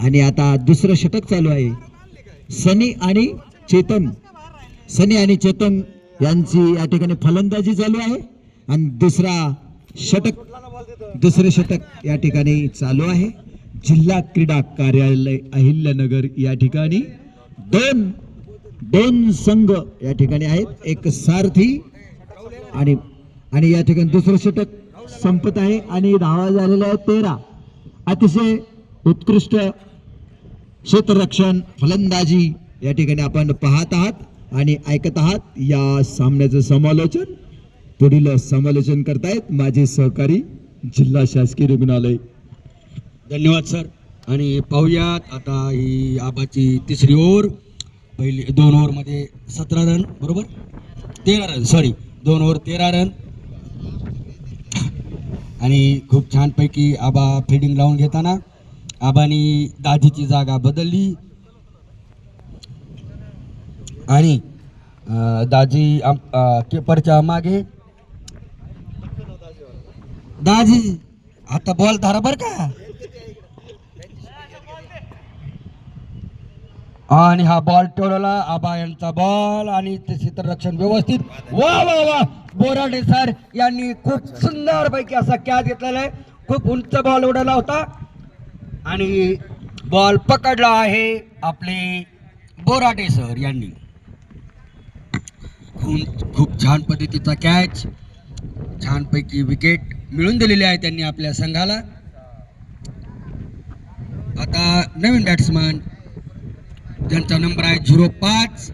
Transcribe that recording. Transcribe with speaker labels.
Speaker 1: आणि आता दुसरं षटक चालू आहे. सनी आणि चेतन यांची या ठिकाणी फलंदाजी चालू आहे आणि दुसरे षटक या ठिकाणी चालू आहे. जिल्हा क्रीडा कार्यालय अहिल्यानगर या ठिकाणी दोन संघ या ठिकाणी आहेत. एक सारथी आणि या ठिकाणी दुसरं षटक संपत आहे आणि धावा झालेल्या आहेत 13. अतिशय उत्कृष्ट क्षेत्ररक्षण फलंदाजी या ठिकाणी आपण पाहत आहात आणि ऐकत आहात. या सामन्याचं पुढील समालोचन करतायत माझे सहकारी जिल्हा शासकीय रुग्णालय.
Speaker 2: धन्यवाद सर. आणि पाहूयात आता ही आबाची तिसरी ओव्हर. पहिली 2 ओव्हरमध्ये 17 रन, बरोबर 13 रन, सॉरी 2 ओव्हर 13 रन. आणि खूप छानपैकी आबा फिल्डिंग लावून घेताना आबानी दाजीची जागा बदलली आणि दाजी किपरच्या मागे. दाजी आता बॉल धरा बर का. आणि हा बॉल टोळला आबा यांचा बॉल आणि ते क्षेत्ररक्षण व्यवस्थित. वा वा वा, बोराडे सर यांनी खूप सुंदर पैकी असा कॅच घेतलेला आहे. खूप उंच बॉल उडवला होता आणि बॉल पकडला आहे आपले बोराडे सर यांनी. खूप छान पद्धतीचा कॅच, छानपैकी विकेट मिळून दिलेली आहे त्यांनी आपल्या संघाला. आता नवीन बॅट्समन ज्यांचा नंबर आहे 05